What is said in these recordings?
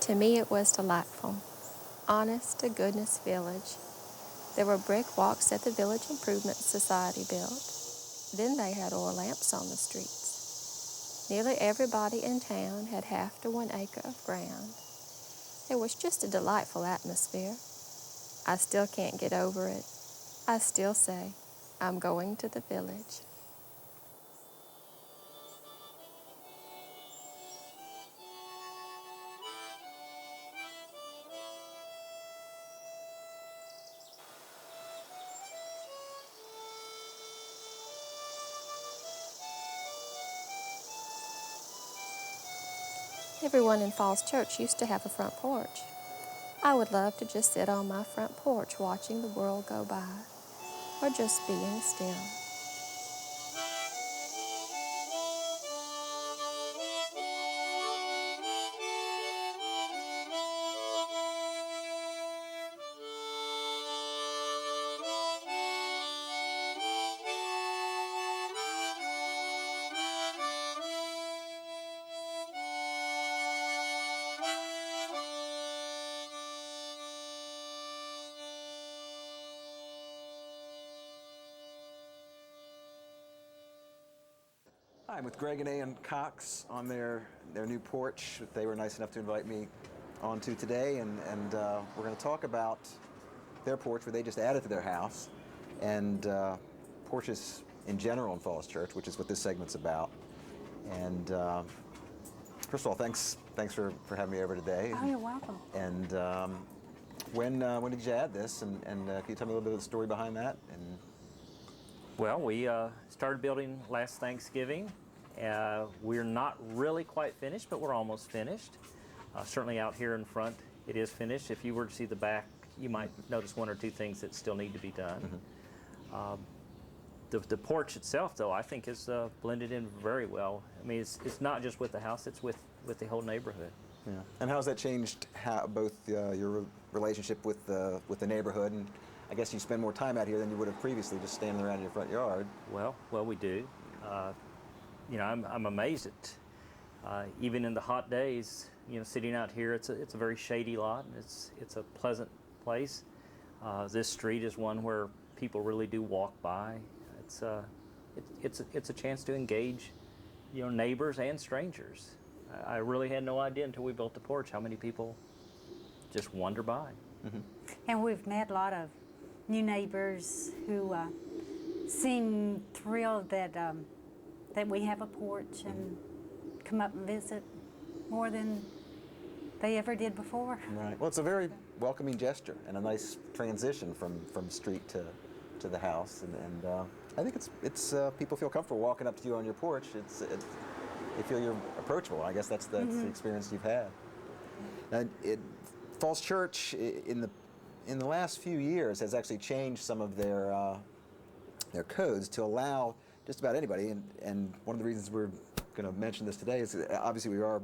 To me, it was delightful. Honest to goodness village. There were brick walks that the Village Improvement Society built. Then they had oil lamps on the streets. Nearly everybody in town had half to 1 acre of ground. It was just a delightful atmosphere. I still can't get over it. I still say, I'm going to the village. Everyone in Falls Church used to have a front porch. I would love to just sit on my front porch watching the world go by, or just being still. Hi, I'm with Greg and Ann Cox on their new porch that they were nice enough to invite me onto today, and we're going to talk about their porch, where they just added to their house, and porches in general in Falls Church, which is what this segment's about. And first of all, thanks for having me over today. Oh, you're welcome. And when did you add this? And can you tell me a little bit of the story behind that? And well, we started building last Thanksgiving. We're not really quite finished, but we're almost finished. Certainly out here in front, it is finished. If you were to see the back, you might notice one or two things that still need to be done. Mm-hmm. The porch itself, though, I think is blended in very well. I mean, it's not just with the house, it's with the whole neighborhood. Yeah. And how has that changed both your relationship with the neighborhood, and I guess you spend more time out here than you would have previously just standing around in your front yard? Well, we do. You know, I'm amazed at even in the hot days. You know, sitting out here, it's a very shady lot, and it's a pleasant place. This street is one where people really do walk by. It's a chance to engage, you know, neighbors and strangers. I really had no idea until we built the porch how many people just wander by. Mm-hmm. And we've met a lot of new neighbors who seem thrilled that we have a porch and come up and visit more than they ever did before. Right. Well, it's a very welcoming gesture and a nice transition from street to the house, and I think it's people feel comfortable walking up to you on your porch. They feel you're approachable. I guess that's mm-hmm. the experience you've had. Now, Falls Church in the last few years has actually changed some of their codes to allow just about anybody, and one of the reasons we're going to mention this today is obviously we are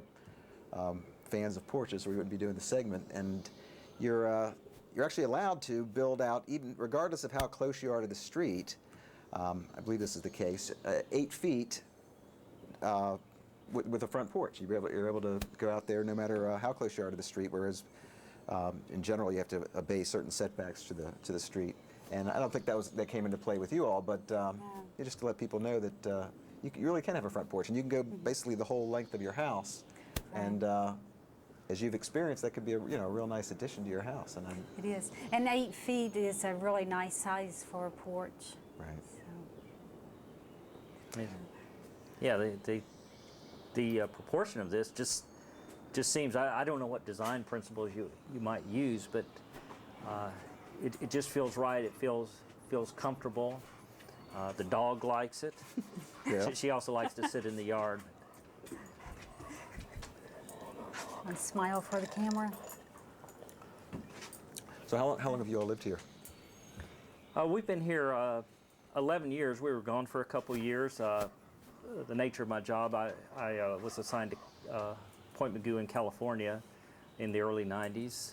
fans of porches, or we wouldn't be doing the segment, and you're actually allowed to build out, even regardless of how close you are to the street. I believe this is the case, 8 feet with a front porch. You're able to go out there no matter how close you are to the street, whereas in general you have to obey certain setbacks to the street. And I don't think that came into play with you all, but just to let people know that you really can have a front porch, and you can go basically the whole length of your house. Right. And as you've experienced, that could be a real nice addition to your house. And it is, and 8 feet is a really nice size for a porch. Right. So. Yeah, the proportion of this just seems, I don't know what design principles you might use, but it just feels right. It feels comfortable. The dog likes it. Yeah. She also likes to sit in the yard. And smile for the camera. So how long have you all lived here? We've been here 11 years. We were gone for a couple years. The nature of my job, I was assigned to Point of View in California in the early 90s.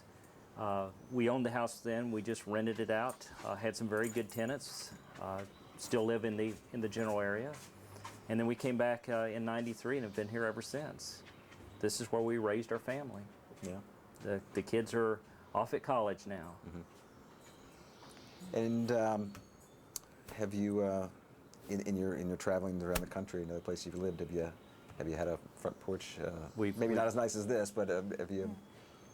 We owned the house then. We just rented it out. Had some very good tenants. Still live in the general area. And then we came back in '93 and have been here ever since. This is where we raised our family. Yeah. The kids are off at college now. And have you, in your traveling around the country, another place you've lived, have you had a front porch? Maybe not as nice as this, but have you?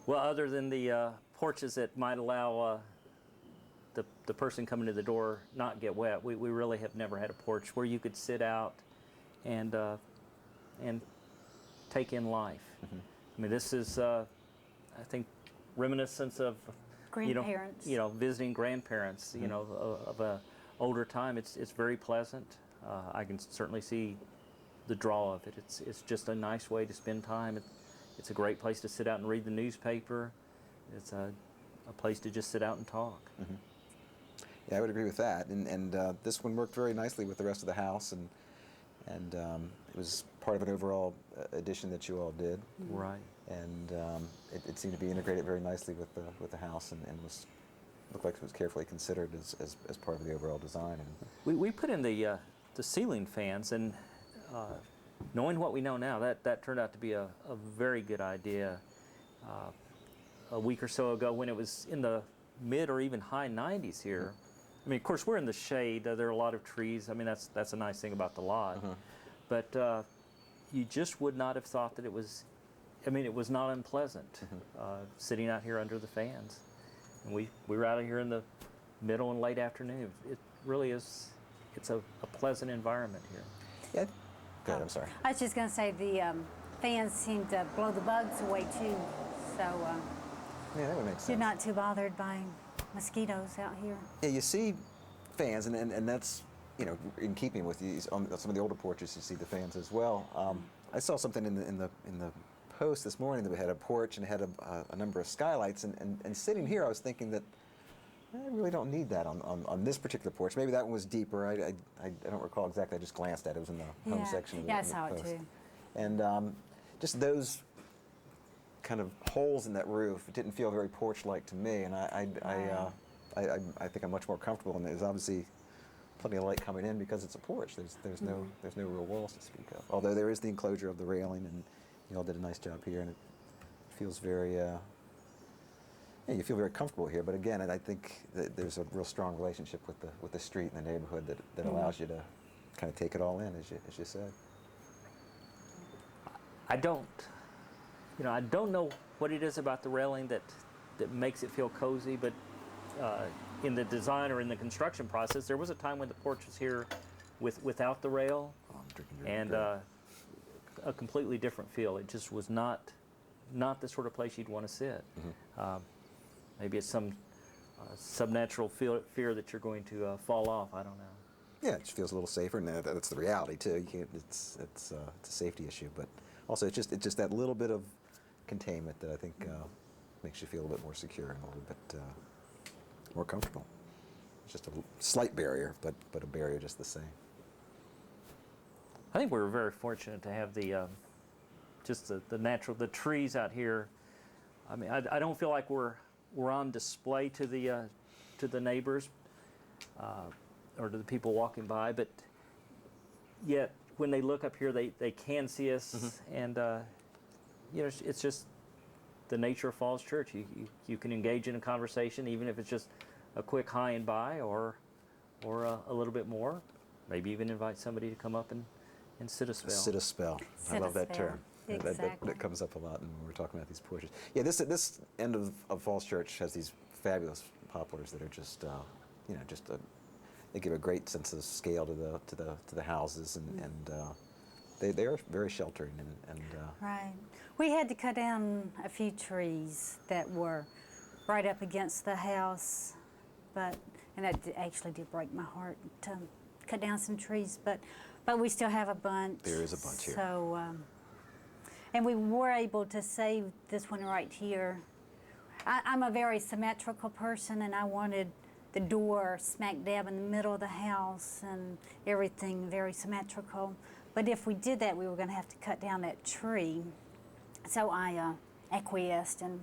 Well, other than the porches that might allow the person coming to the door not get wet, we really have never had a porch where you could sit out and take in life. I mean, this is, I think, reminiscence of Grandparents. Visiting grandparents, of a older time. It's very pleasant. I can certainly see the draw of it. It's just a nice way to spend time. It's a great place to sit out and read the newspaper. It's a place to just sit out and talk. Yeah, I would agree with that. And this one worked very nicely with the rest of the house, and it was part of an overall addition that you all did. Right. And it seemed to be integrated very nicely with the house, and looked like it was carefully considered as part of the overall design. And we put in the ceiling fans, and knowing what we know now, that turned out to be a very good idea. A week or so ago, when it was in the mid or even high 90s here, I mean, of course, we're in the shade. There are a lot of trees. I mean, that's a nice thing about the lot. But you just would not have thought that it was. I mean, it was not unpleasant sitting out here under the fans. And we were out here in the middle and late afternoon. It really is. It's a pleasant environment here. yeah, go ahead. I'm sorry. I was just going to say the fans seem to blow the bugs away too, so Yeah, that would make sense. you're not too bothered by mosquitoes out here. Yeah, you see fans, and that's in keeping with these on some of the older porches. You see the fans as well. I saw something in the Post this morning that we had a porch and had a number of skylights, and sitting here, I was thinking that I really don't need that on this particular porch. Maybe that one was deeper. I don't recall exactly. I just glanced at it. It was in the home section. Of Yeah, I the saw it Post. too. And just those kind of holes in that roof, it didn't feel very porch-like to me, and I think I'm much more comfortable. And there's obviously plenty of light coming in because it's a porch. There's no real walls to speak of. Although there is the enclosure of the railing, and you all did a nice job here, and it feels very. You feel very comfortable here. But again, I think that there's a real strong relationship with the street and the neighborhood that allows you to kind of take it all in, as you said. I don't know what it is about the railing that makes it feel cozy, but in the design or in the construction process, there was a time when the porch was here without the rail, and a completely different feel. It just was not the sort of place you'd want to sit. Maybe it's some subnatural fear that you're going to fall off. I don't know. Yeah, it just feels a little safer, and that's the reality too. You can't. It's a safety issue, but also it's just that little bit of containment that I think makes you feel a little bit more secure and a little bit more comfortable. It's just a slight barrier, but a barrier just the same. I think we were very fortunate to have the trees out here. I mean, I don't feel like we're on display to the neighbors or to the people walking by, but yet when they look up here, they can see us, and it's just the nature of Falls Church. You can engage in a conversation, even if it's just a quick hi and bye, or a little bit more. Maybe even invite somebody to come up and sit a spell. Sit a spell. I love that term. Exactly. That comes up a lot when we're talking about these porches. Yeah, this end of Falls Church has these fabulous poplars that are just they give a great sense of scale to the houses, and they are very sheltering and Right. We had to cut down a few trees that were right up against the house, and that actually did break my heart to cut down some trees, but we still have a bunch. There is a bunch here. So, and we were able to save this one right here. I'm a very symmetrical person, and I wanted the door smack dab in the middle of the house and everything very symmetrical. But if we did that, we were going to have to cut down that tree. So I acquiesced and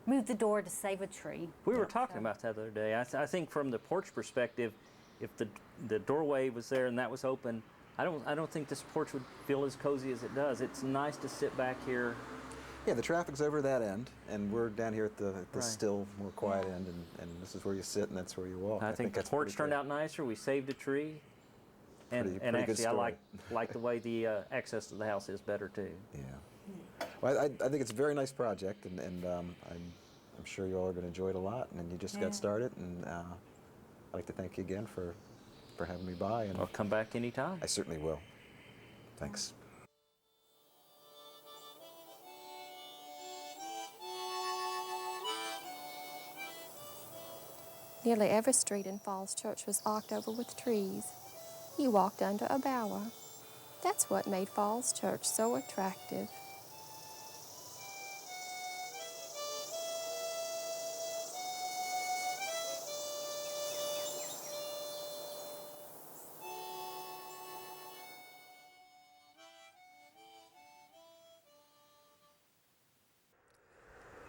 moved the door to save a tree. We were talking about that the other day. I think from the porch perspective, if the doorway was there and that was open, I don't think this porch would feel as cozy as it does. It's nice to sit back here Yeah, the traffic's over that end, and we're down here at the Right. still, more quiet end, and this is where you sit and that's where you walk. I think the that's porch pretty turned good. out nicer. We saved a tree. And Pretty good actually, I story. like the way the access to the house is better too. Yeah. Well, I think it's a very nice project, and I'm sure you all are going to enjoy it a lot. And you just Yeah. got started, and I'd like to thank you again for having me by. And I'll come back anytime. I certainly will. Thanks. Nearly every street in Falls Church was arched over with trees. You walked under a bower. That's what made Falls Church so attractive.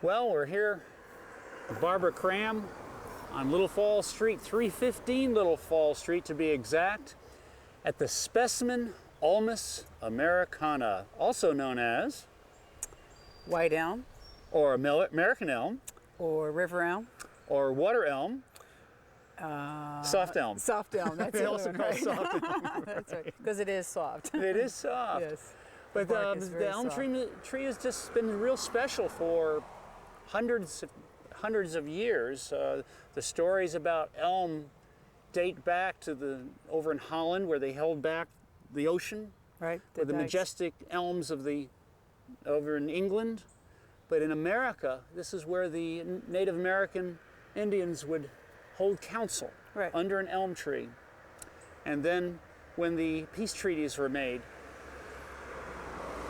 Well, we're here with Barbara Cram on Little Falls Street, 315 Little Falls Street to be exact, at the Specimen Ulmus Americana, also known as White elm or American elm or river elm. or water elm, soft elm. Soft elm, that's They the also other one, call right? soft elm. That's right, because it is soft. It is soft. Yes. But bark is the very elm soft. tree has just been real special for hundreds of years. The stories about elm date back to over in Holland, where they held back the ocean, Right. or the dikes. majestic elms over in England. But in America, this is where the Native American Indians would hold council Right. under an elm tree. And then when the peace treaties were made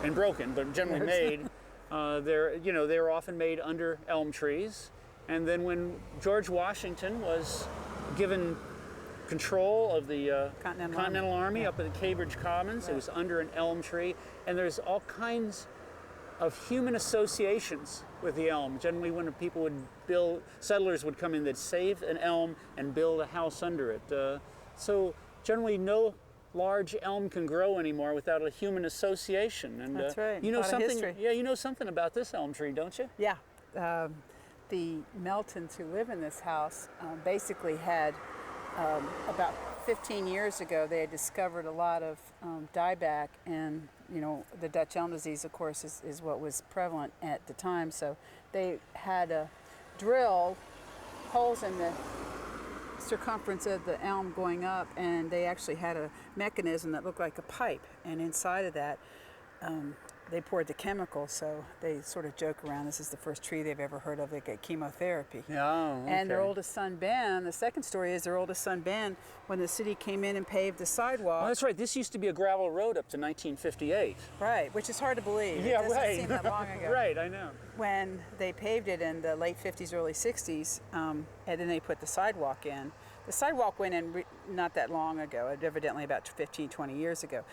and broken, but generally made, they were often made under elm trees. And then when George Washington was given control of the Continental Army up at the Cambridge Commons, it was under an elm tree. And there's all kinds of human associations with the elm. Generally, when people would settlers would come in, they'd save an elm and build a house under it. So generally, no large elm can grow anymore without a human association. And That's right. you know A lot of something. history. Yeah, you know something about this elm tree, don't you? Yeah. The Meltons who live in this house basically had, about 15 years ago, they had discovered a lot of dieback, and the Dutch elm disease, of course, is what was prevalent at the time. So they had to drill holes in the circumference of the elm going up, and they actually had a mechanism that looked like a pipe, and inside of that they poured the chemical. So they sort of joke around, this is the first tree they've ever heard of that get chemotherapy. Oh, okay. And their oldest son, Ben, the second story is their oldest son, Ben, when the city came in and paved the sidewalk. Oh, that's right. This used to be a gravel road up to 1958. Right, which is hard to believe. Yeah, it doesn't right. seem that long ago. Right, I know. When they paved it in the late 50s, early 60s, and then they put the sidewalk in. The sidewalk went in not that long ago, evidently about 15, 20 years ago.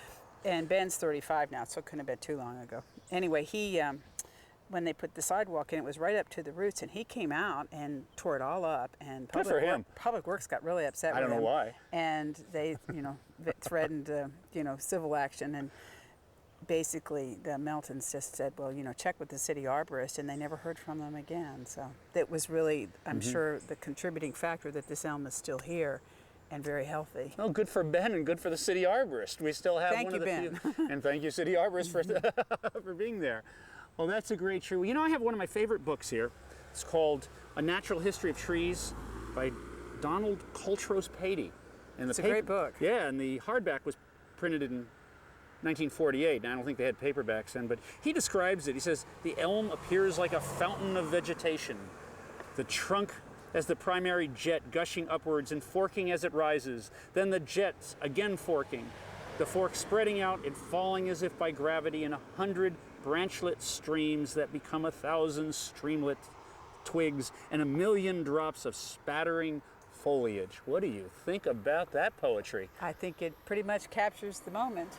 And Ben's 35 now, so it couldn't have been too long ago. Anyway, he, when they put the sidewalk in, it was right up to the roots, and he came out and tore it all up. And Good for him. Public Works got really upset I with don't know him. why. And they, threatened, civil action. And basically, the Meltons just said, well, check with the city arborist, and they never heard from them again. So that was really, I'm sure, the contributing factor that this elm is still here and very healthy. Oh, good for Ben and good for the city arborist. We still have Thank one you, of the Ben. few. And thank you, city arborist, for being there. Well, that's a great tree. Well, I have one of my favorite books here. It's called A Natural History of Trees by Donald Coltrose Patey. And It's a great book. Yeah, and the hardback was printed in 1948. Now, I don't think they had paperbacks then, but he describes it. He says, the elm appears like a fountain of vegetation. The trunk as the primary jet gushing upwards and forking as it rises. Then the jets again forking. The fork spreading out and falling as if by gravity in 100 branchlet streams that become 1,000 streamlet twigs and 1,000,000 drops of spattering foliage. What do you think about that poetry? I think it pretty much captures the moment.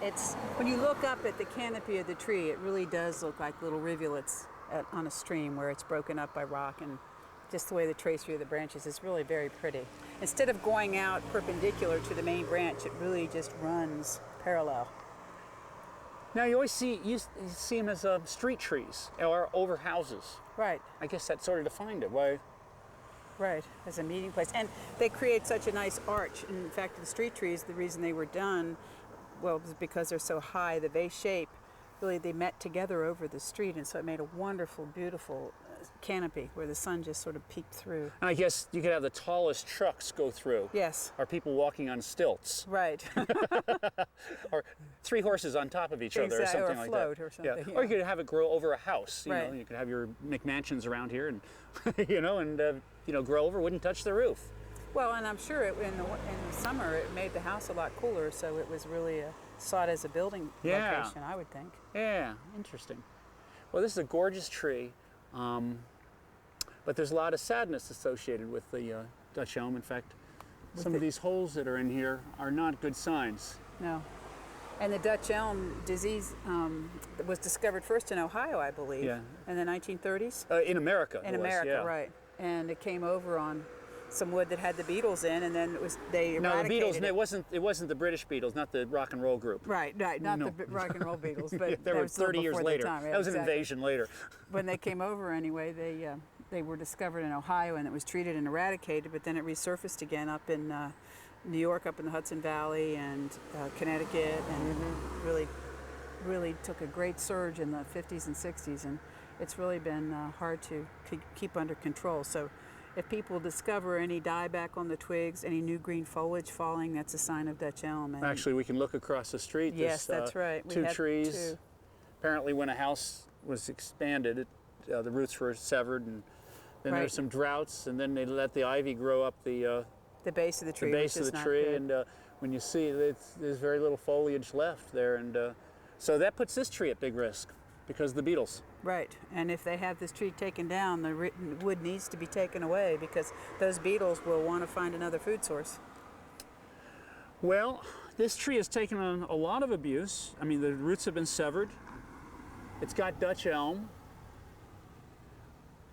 It's, when you look up at the canopy of the tree, it really does look like little rivulets on a stream where it's broken up by rock, and just the way the tracery of the branches is really very pretty. Instead of going out perpendicular to the main branch, it really just runs parallel. Now you always see them as street trees or over houses. Right. I guess that sort of defined it. Why? Right, as a meeting place. And they create such a nice arch. In fact, the street trees, the reason they were done, well, was because they're so high, the vase shape, really they met together over the street, and so it made a wonderful, beautiful canopy where the sun just sort of peeked through. And I guess you could have the tallest trucks go through. Yes. Or people walking on stilts. Right. Or 3 horses on top of each other or something or a like float that. or something. Yeah. Or you could have it grow over a house. You Right. know, you could have your McMansions around here and, grow over, wouldn't touch the roof. Well, and I'm sure in the summer it made the house a lot cooler, so it was really sought as a building location, I would think. Yeah, interesting. Well, this is a gorgeous tree, but there's a lot of sadness associated with the Dutch elm. In fact, some of these holes that are in here are not good signs. No. And the Dutch elm disease was discovered first in Ohio, I believe, in the 1930s. In America. In America, right. And it came over on some wood that had the beetles in, and then they eradicated No, the beetles. it. It wasn't the British Beatles, not the rock and roll group. Not the rock and roll Beatles, but they were that was 30 years later. That was an invasion later. When they came over anyway, they were discovered in Ohio, and it was treated and eradicated, but then it resurfaced again up in New York, up in the Hudson Valley, and Connecticut, and really took a great surge in the 50s and 60s, and it's really been hard to keep under control. So if people discover any dieback on the twigs, any new green foliage falling, that's a sign of Dutch elm. And actually, we can look across the street. Yes, that's right. Two trees. Apparently, when a house was expanded, the roots were severed, and then there's some droughts, and then they let the ivy grow up the base of the tree. The base of the tree, and when you see there's very little foliage left there, and so that puts this tree at big risk because of the beetles. Right, and if they have this tree taken down, the wood needs to be taken away because those beetles will want to find another food source. Well, this tree has taken on a lot of abuse. I mean, the roots have been severed. It's got Dutch elm,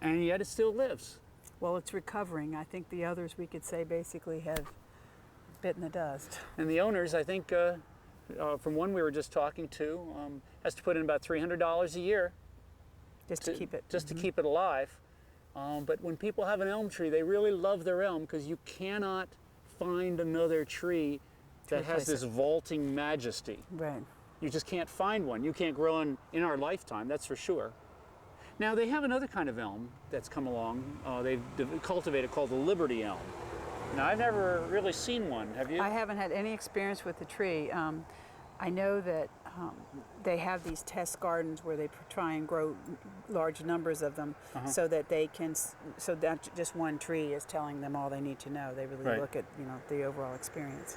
and yet it still lives. Well, it's recovering. I think the others, we could say, basically have bitten the dust. And the owners, I think, from one we were just talking to, has to put in about $300 a year just to keep it. Just to keep it alive. But when people have an elm tree, they really love their elm because you cannot find another tree that has this vaulting majesty. Right. You just can't find one. You can't grow in our lifetime, that's for sure. Now, they have another kind of elm that's come along. They've cultivated called the Liberty elm. Now, I've never really seen one. Have you? I haven't had any experience with the tree. I know that they have these test gardens where they try and grow large numbers of them so that they can, so that just one tree is telling them all they need to know. They really look at, the overall experience.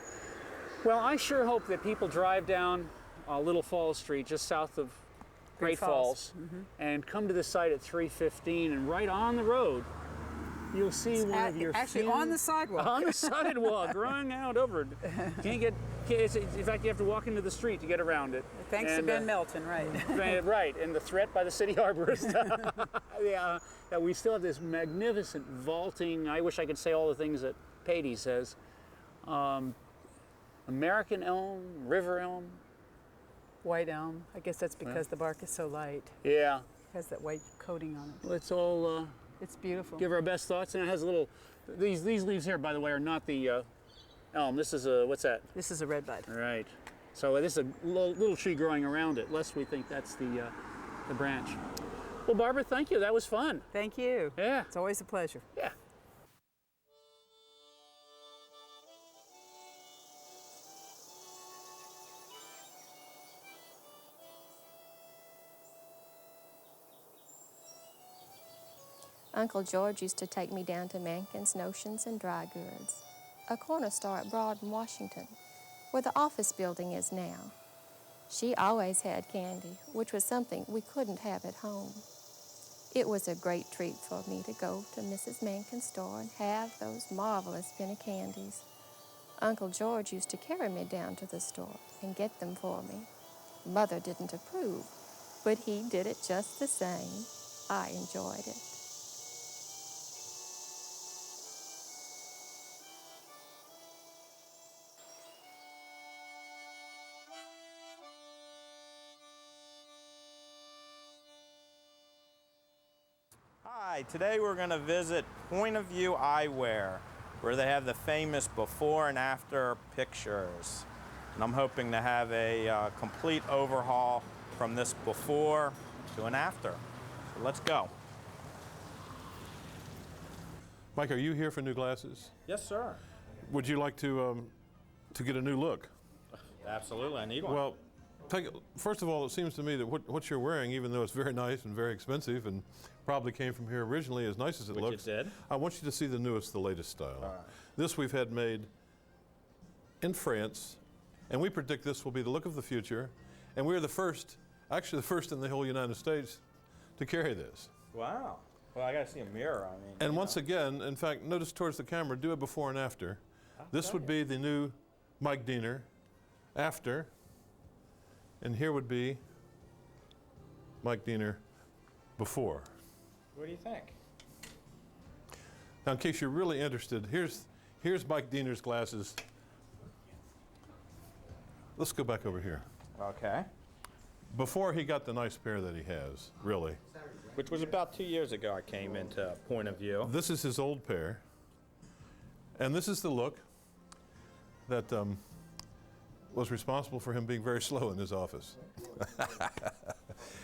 Well, I sure hope that people drive down Little Falls Street just south of Great Falls and come to the site at 3:15, and right on the road you'll see one of your actually on the sidewalk. On the sidewalk, growing out over it. In fact, you have to walk into the street to get around it. Thanks to Ben Melton, right. Right, and the threat by the city arborist. We still have this magnificent vaulting, I wish I could say all the things that Patey says. American elm, river elm. White elm. I guess that's because the bark is so light. Yeah. It has that white coating on it. Let's all it's beautiful. Give our best thoughts. And it has a little, these leaves here, by the way, are not the elm. This is what's that? This is a redbud. Right. So this is a little tree growing around it, lest we think that's the branch. Well, Barbara, thank you. That was fun. Thank you. Yeah. It's always a pleasure. Yeah. Uncle George used to take me down to Mankin's Notions and Dry Goods, a corner store at Broad in Washington, where the office building is now. She always had candy, which was something we couldn't have at home. It was a great treat for me to go to Mrs. Mankin's store and have those marvelous penny candies. Uncle George used to carry me down to the store and get them for me. Mother didn't approve, but he did it just the same. I enjoyed it. Hi, today we're going to visit Point of View Eyewear, where they have the famous before and after pictures. And I'm hoping to have a complete overhaul from this before to an after. So let's go. Mike, are you here for new glasses? Yes, sir. Would you like to get a new look? Absolutely, I need one. Well, first of all, it seems to me that what you're wearing, even though it's very nice and very expensive and probably came from here originally, as nice as it looks, it did. I want you to see the newest, the latest style. All right. This we've had made in France, and we predict this will be the look of the future, and we're the first, actually the first in the whole United States to carry this. Wow. Well, I got to see a mirror, I mean. And once again, in fact, notice towards the camera, do a before and after. This would be the new Mike Diener after, and here would be Mike Diener before. What do you think? Now, in case you're really interested, here's Mike Diener's glasses. Let's go back over here. Okay. Before he got the nice pair that he has, really. Which was about 2 years ago I came into Point of View. This is his old pair. And this is the look that was responsible for him being very slow in his office.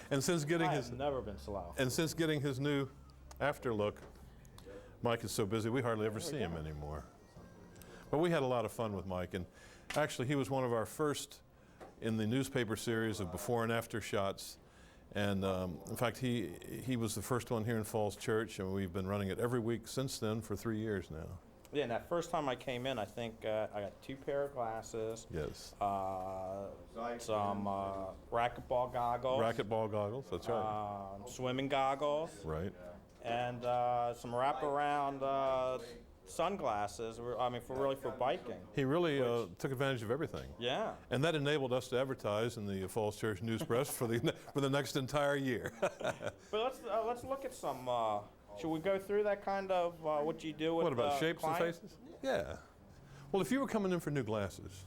And since getting I've never been slow. And since getting his new after look, Mike is so busy we hardly ever see him anymore. But we had a lot of fun with Mike, and actually he was one of our first in the newspaper series of before and after shots. And in fact, he was the first one here in Falls Church, and we've been running it every week since then for 3 years now. Yeah, and that first time I came in, I think I got 2 pair of glasses. Yes. Some racquetball goggles. Racquetball goggles, that's right. Swimming goggles. Right. And some wraparound sunglasses. I mean, for biking. He really took advantage of everything. Yeah. And that enabled us to advertise in the Falls Church News Press for the next entire year. But let's look at some. Should we go through that kind of what you do with What about shapes clients? and faces? Yeah. Well, if you were coming in for new glasses,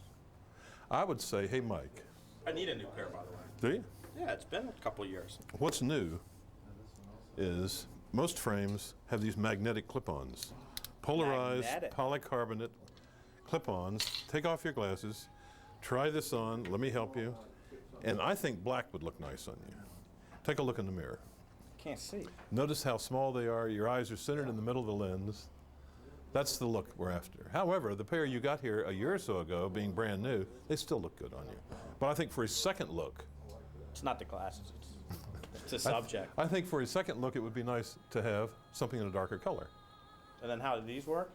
I would say, hey, Mike. I need a new pair, by the way. Do you? Yeah, it's been a couple of years. What's new is most frames have these magnetic clip-ons. Polarized polycarbonate clip-ons. Take off your glasses. Try this on. Let me help you. And I think black would look nice on you. Take a look in the mirror. Can't see. Notice how small they are. Your eyes are centered in the middle of the lens. That's the look we're after. However, the pair you got here a year or so ago, being brand new, they still look good on you. But I think for a second look, It's not the glasses. It's a subject. I think for a second look, it would be nice to have something in a darker color. And then how do these work?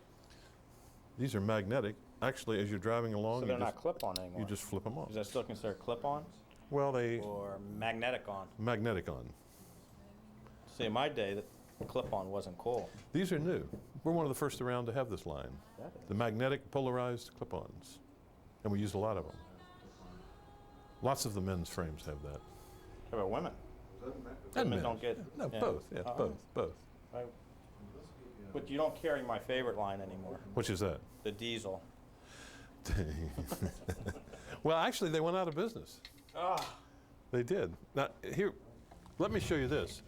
These are magnetic. Actually, as you're driving along, So they're not clip-on anymore. you just flip them on. Is that still considered clip-on Well, they or magnetic on? magnetic on. See, in my day, the clip-on wasn't cool. These are new. We're one of the first around to have this line. That is. The magnetic polarized clip-ons. And we use a lot of them. Lots of the men's frames have that. How about women? And Women men. don't get. No, yeah. both. Yeah, both. Right. But you don't carry my favorite line anymore, Which is that? the diesel. Well, actually, they went out of business. They did. Now, here, let me show you this.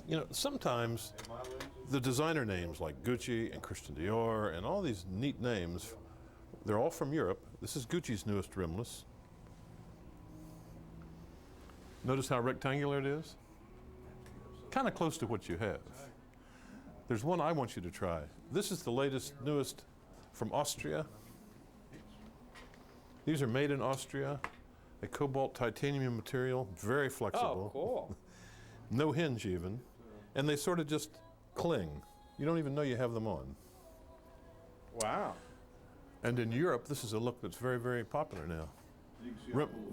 You know, sometimes the designer names like Gucci and Christian Dior and all these neat names, they're all from Europe. This is Gucci's newest rimless. Notice how rectangular it is? Kind of close to what you have. There's one I want you to try. This is the latest, newest from Austria. These are made in Austria, a cobalt titanium material, very flexible. Oh, cool. No hinge even. And they sort of just cling. You don't even know you have them on. Wow. And in Europe, this is a look that's very, very popular now.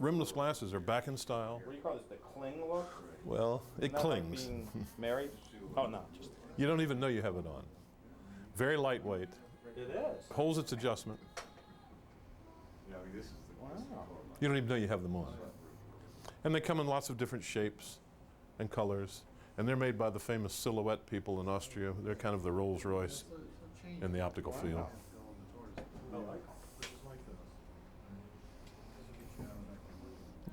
Rimless glasses are back in style. What do you call this, the cling look? Well, it Isn't that clings. Like being married? Oh, no, just. You don't even know you have it on. Very lightweight. It is. Holds its adjustment. Wow. You don't even know you have them on. And they come in lots of different shapes and colors. And they're made by the famous Silhouette people in Austria. They're kind of the Rolls Royce in the optical field.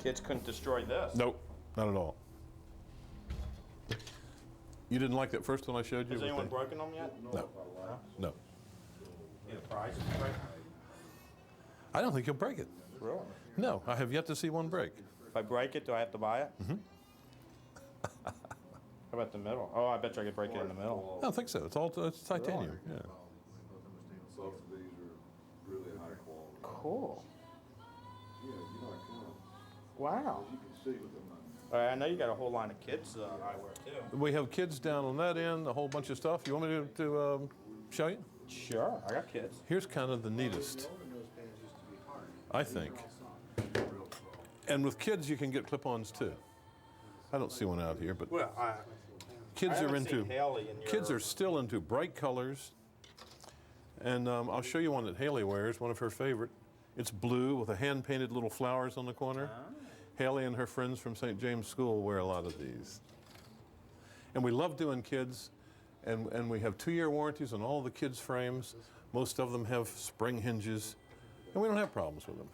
Kids couldn't destroy this. Nope, not at all. You didn't like that first one I showed you? Has anyone broken them yet? No. No. Need a prize if you break them? I don't think you'll break it. Really? No, I have yet to see one break. If I break it, do I have to buy it? Mm-hmm. How about the middle? Oh, I bet you I could break it in the middle. I don't think so. It's titanium. Yeah. Both of these are really high quality. Cool. Yeah, you know, I can. Wow. You can see with them. All right, I know you got a whole line of kids eyewear too. We have kids down on that end, a whole bunch of stuff. You want me to show you? Sure, I got kids. Here's kind of the neatest, I think. And with kids, you can get clip-ons too. I don't see one out here, but Well, kids I are haven't into. seen Haley in your... Kids are still into bright colors. And I'll show you one that Haley wears, one of her favorite. It's blue with a hand-painted little flowers on the corner. Haley and her friends from St. James School wear a lot of these. And we love doing kids, and we have 2-year warranties on all the kids' frames. Most of them have spring hinges, and we don't have problems with them.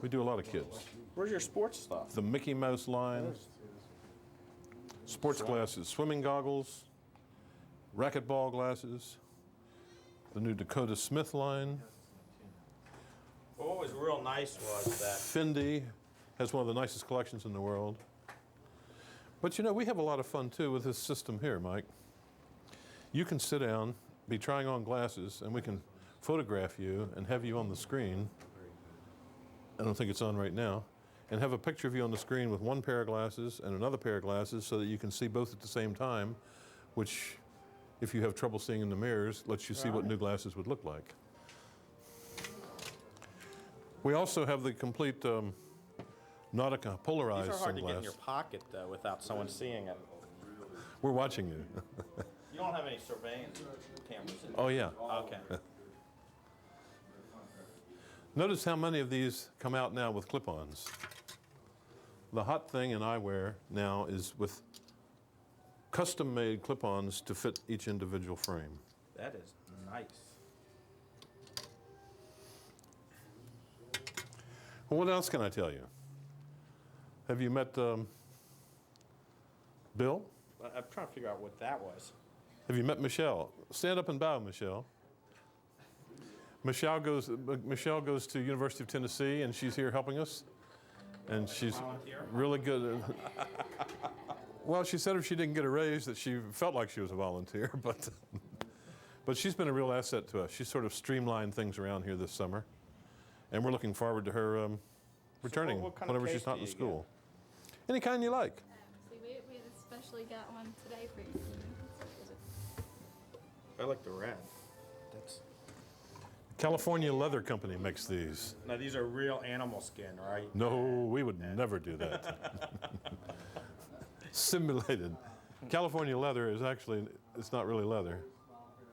We do a lot of kids. Where's your sports stuff? The Mickey Mouse line, sports glasses, swimming goggles, racquetball glasses, the new Dakota Smith line. Well, what was real nice was that... Fendi has one of the nicest collections in the world. But you know, we have a lot of fun too with this system here, Mike. You can sit down, be trying on glasses, and we can photograph you and have you on the screen. I don't think it's on right now. And have a picture of you on the screen with one pair of glasses and another pair of glasses so that you can see both at the same time, which, if you have trouble seeing in the mirrors, lets you see what new glasses would look like. We also have the complete Nautica polarized These are hard to get in sunglass. your pocket, though, without someone seeing it. We're watching you. You don't have any surveillance cameras in Oh, yeah. Okay. Notice how many of these come out now with clip-ons. The hot thing in eyewear now is with custom-made clip-ons to fit each individual frame. That is nice. Well, what else can I tell you? Have you met Bill? I'm trying to figure out what that was. Have you met Michelle? Stand up and bow, Michelle. Michelle goes to University of Tennessee, and she's here helping us. And she's Volunteer? really good. Well, she said if she didn't get a raise that she felt like she was a volunteer, but she's been a real asset to us. She's sort of streamlined things around here this summer, and we're looking forward to her returning what kind of whenever case she's not do in you school. Any kind you like. See, we especially got one today for you. I like the red. That's... California Leather Company makes these. Now, these are real animal skin, right? No, we would never do that. Simulated. California leather is actually, it's not really leather.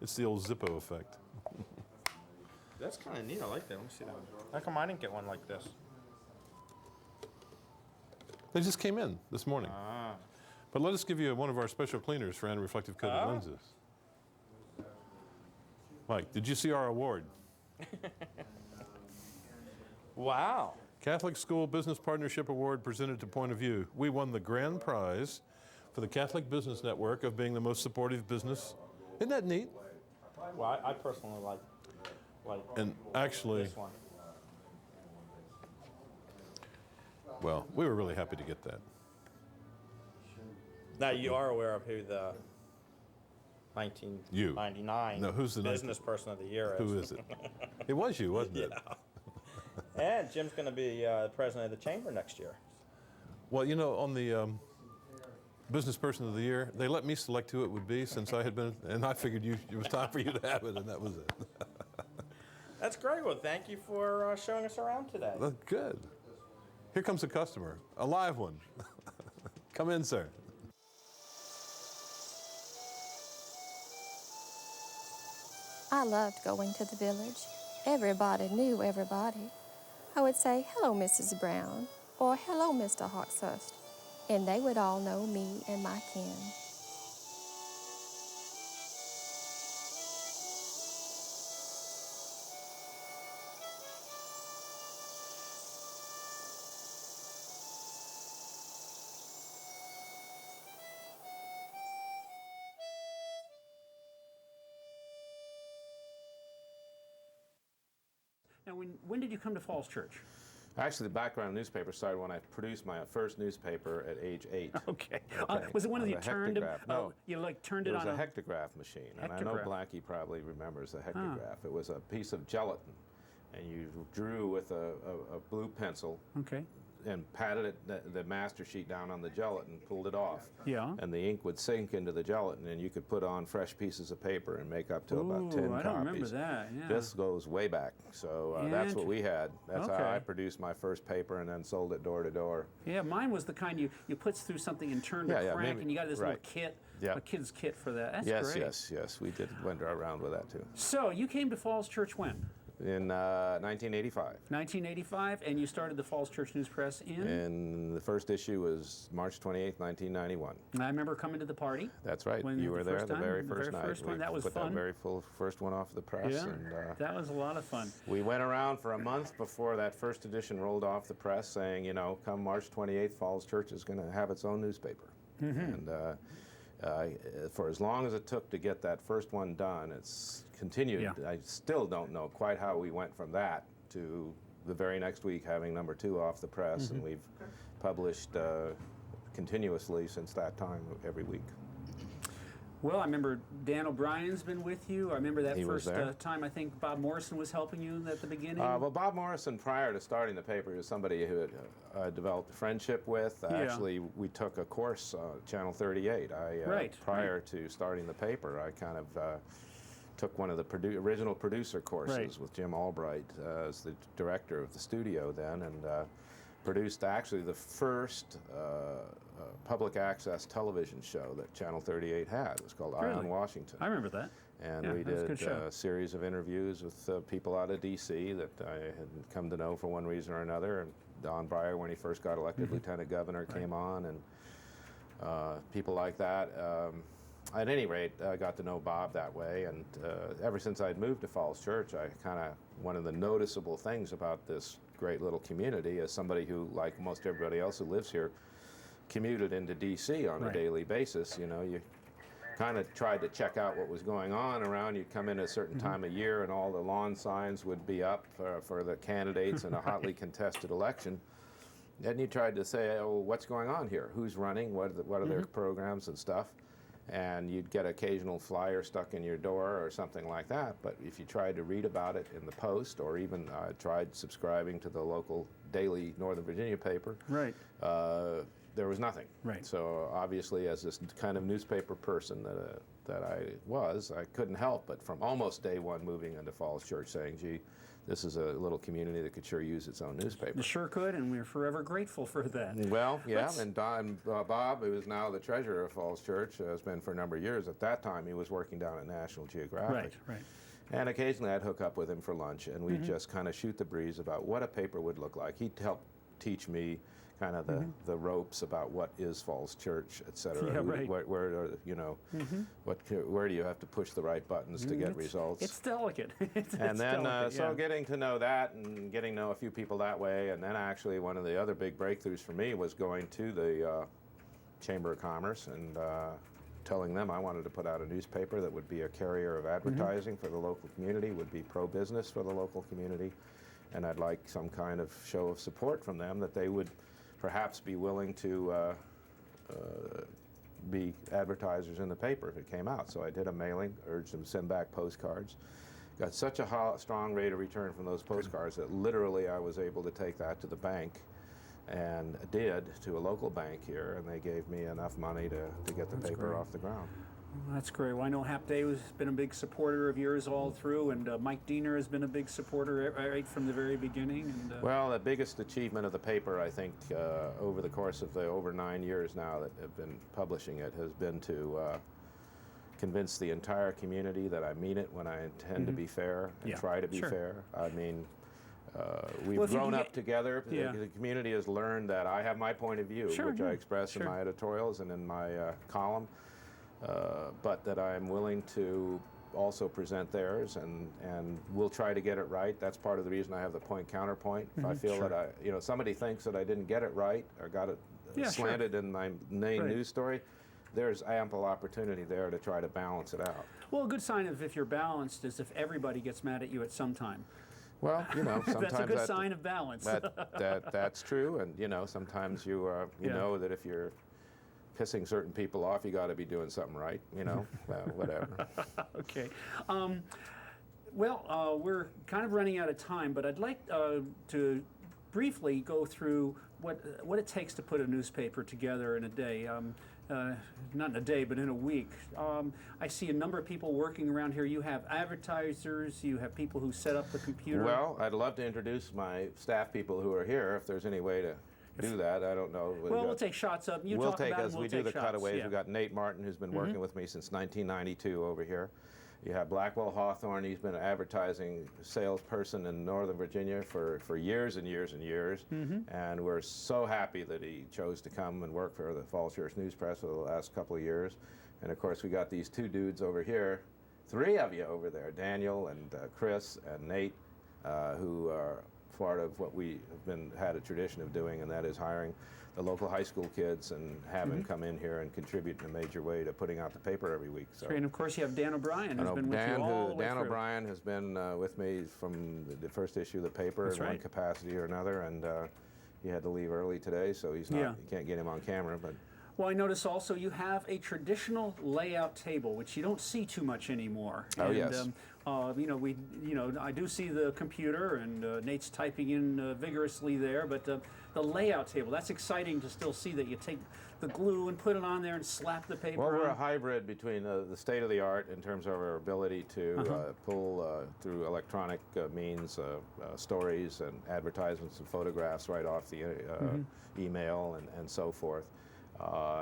It's the old Zippo effect. That's kind of neat. I like that. Let me see that one. How come I didn't get one like this? They just came in this morning. Ah. But let us give you one of our special cleaners for anti-reflective coated Oh. lenses. Mike, did you see our award? Wow. Catholic School Business Partnership Award presented to Point of View. We won the grand prize for the Catholic Business Network of being the most supportive business. Isn't that neat? Well, I personally like And actually, this one. well, we were really happy to get that. Now, you are aware of who the 1999 No, who's the Business Person of the Year is. Who is it? It was you, wasn't it? And Jim's going to be the president of the chamber next year. Well, you know, on the Business Person of the Year, they let me select who it would be since I had been, and I figured it was time for you to have it, and that was it. That's great. Well, thank you for showing us around today. Well, good. Here comes a customer, a live one. Come in, sir. I loved going to the village. Everybody knew everybody. I would say, "Hello, Mrs. Brown," or "Hello, Mr. Hawkshurst," and they would all know me and my kin. Now, when did you come to Falls Church? Actually, the background newspaper started when I produced my first newspaper at age 8. Okay. Okay. Was it one of On you the turned? hectograph. No. You like turned it It was on a hectograph machine, and I know Hectograph. Blackie probably remembers the hectograph. It was a piece of gelatin, and you drew with a blue pencil Okay. and patted the master sheet down on the gelatin, pulled it off. Yeah. And the ink would sink into the gelatin, and you could put on fresh pieces of paper and make up to about 10 Ooh, I copies. don't remember that. Yeah. This goes way back, so that's what we had. That's Okay. how I produced my first paper and then sold it door to door. Yeah, mine was the kind you put through something and turned Yeah, a yeah, crank, maybe- and you got this little right. kit, Yeah. a kid's kit for that. That's Yes, great. yes, we went around with that too. So you came to Falls Church when? In 1985. 1985, and you started the Falls Church News Press in? And the first issue was March 28th, 1991. And I remember coming to the party. That's right. When You the were there first the time, very the first very night. first one. We That was put fun. that very first one off the press. Yeah, And, that was a lot of fun. we went around for a month before that first edition rolled off the press saying, come March 28th, Falls Church is going to have its own newspaper. And for as long as it took to get that first one done, it's continued. Yeah. I still don't know quite how we went from that to the very next week having number 2 off the press, and we've published continuously since that time every week. Well, I remember Dan O'Brien's been with you. I remember that He was first there. time I think Bob Morrison was helping you at the beginning. Well, Bob Morrison, prior to starting the paper, was somebody who had developed a friendship with. Yeah. Actually, we took a course, Channel 38. Prior to starting the paper, I kind of took one of the original producer courses Right. with Jim Albright as the director of the studio then, and produced actually the first public access television show that Channel 38 had. It was called Eye on Really? Washington. I remember that. And Yeah, we that was a good did show. a series of interviews with people out of D.C. that I had come to know for one reason or another. And Don Breyer, when he first got elected lieutenant governor, came on, and people like that. At any rate, I got to know Bob that way. And ever since I'd moved to Falls Church, one of the noticeable things about this great little community is somebody who, like most everybody else who lives here, commuted into D.C. on a Right. daily basis. You kind of tried to check out what was going on around. You'd come in at a certain time of year and all the lawn signs would be up for the candidates in a hotly contested election. Then you tried to say, oh, what's going on here? Who's running? What are their programs and stuff? And you'd get occasional flyer stuck in your door or something like that. But if you tried to read about it in the Post, or even tried subscribing to the local daily Northern Virginia paper, Right. there was nothing. Right. So obviously, as this kind of newspaper person that I was, I couldn't help but from almost day one moving into Falls Church saying, gee, this is a little community that could sure use its own newspaper. You sure could, and we're forever grateful for that. Well, yeah, Let's- and Bob, who is now the treasurer of Falls Church, has been for a number of years. At that time, he was working down at National Geographic. Right. And occasionally I'd hook up with him for lunch, and we'd just kind of shoot the breeze about what a paper would look like. He'd help teach me kind of the ropes about what is Falls Church, et cetera. Yeah, right. Where do you have to push the right buttons to get results? It's delicate. It's And then, delicate, so yeah. getting to know that and getting to know a few people that way, and then actually one of the other big breakthroughs for me was going to the Chamber of Commerce and telling them I wanted to put out a newspaper that would be a carrier of advertising for the local community, would be pro-business for the local community, and I'd like some kind of show of support from them that they would perhaps be willing to be advertisers in the paper if it came out. So I did a mailing, urged them to send back postcards. Got such a strong rate of return from those postcards that literally I was able to take that to the bank, and did, to a local bank here, and they gave me enough money to get the paper great. off the ground. Well, that's great. Well, I know Hap Day has been a big supporter of yours all through, and Mike Diener has been a big supporter right from the very beginning. And, Well, the biggest achievement of the paper, I think, over the course of the over 9 years now that have been publishing it, has been to convince the entire community that I mean it when I intend to be fair and Yeah, try to be sure. fair. I mean, we've Well, if you grown can up get- together. Yeah. The community has learned that I have my point of view, Sure, which yeah, I express sure. in my editorials and in my column, but that I'm willing to also present theirs, and we'll try to get it right. That's part of the reason I have the point counterpoint. If I feel sure. that somebody thinks that I didn't get it right or got it Yeah, sure. slanted in my main Right. news story, there's ample opportunity there to try to balance it out. well, a good sign of if you're balanced is if everybody gets mad at you at some time. Well, you know, sometimes that's a good sign of balance. That's true, and you know, sometimes you know that if you're pissing certain people off, you got to be doing something right. You know, whatever. Okay. Well, we're kind of running out of time, but I'd like to briefly go through what it takes to put a newspaper together in a day. Not in a day, but in a week. I see a number of people working around here. You have advertisers, you have people who set up the computer. Well, I'd love to introduce my staff people who are here, if there's any way to do that. I don't know. Well, we'll take shots of them. We'll take, as we do the cutaways. We've got Nate Martin, who's been working with me since 1992 over here. You have Blackwell Hawthorne. He's been an advertising salesperson in Northern Virginia for years and years and years. And we're so happy that he chose to come and work for the Falls Church News Press for the last couple of years. And of course, we got these two dudes over here, three of you over there, Daniel and Chris and Nate, who are part of what we have had a tradition of doing, and that is hiring the local high school kids and have them come in here and contribute in a major way to putting out the paper every week. So. And of course you have Dan O'Brien, who's been with you all the way Dan through. O'Brien has been with me from the first issue of the paper in one capacity or another, and he had to leave early today, so he's not. You can't get him on camera, but. Well, I notice also you have a traditional layout table, which you don't see too much anymore. Oh, yes. I do see the computer, and Nate's typing in vigorously there, but the layout table, that's exciting to still see that you take the glue and put it on there and slap the paper on. Well, we're a hybrid between the state of the art in terms of our ability to pull through electronic means stories and advertisements and photographs right off the email and so forth.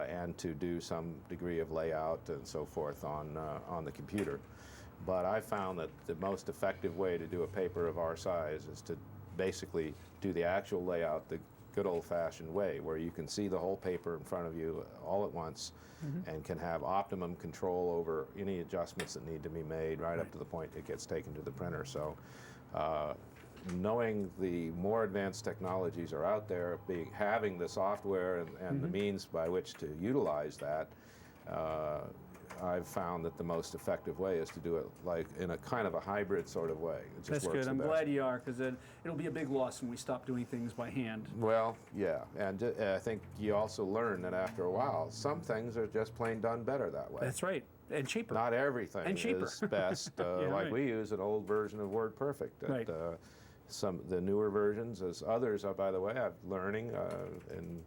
And to do some degree of layout and so forth on the computer. But I found that the most effective way to do a paper of our size is to basically do the actual layout the good old-fashioned way, where you can see the whole paper in front of you all at once and can have optimum control over any adjustments that need to be made right up to the point it gets taken to the printer. So knowing the more advanced technologies are out there, having the software and the means by which to utilize that, I've found that the most effective way is to do it like in a kind of a hybrid sort of way. It just That's works good. I'm the best. glad you are, because it'll be a big loss when we stop doing things by hand. Well, yeah, and I think you also learn that after a while, some things are just plain done better that way. That's right, and cheaper. Not everything is best. Like we use an old version of WordPerfect. The newer versions, as others are, by the way, I'm learning in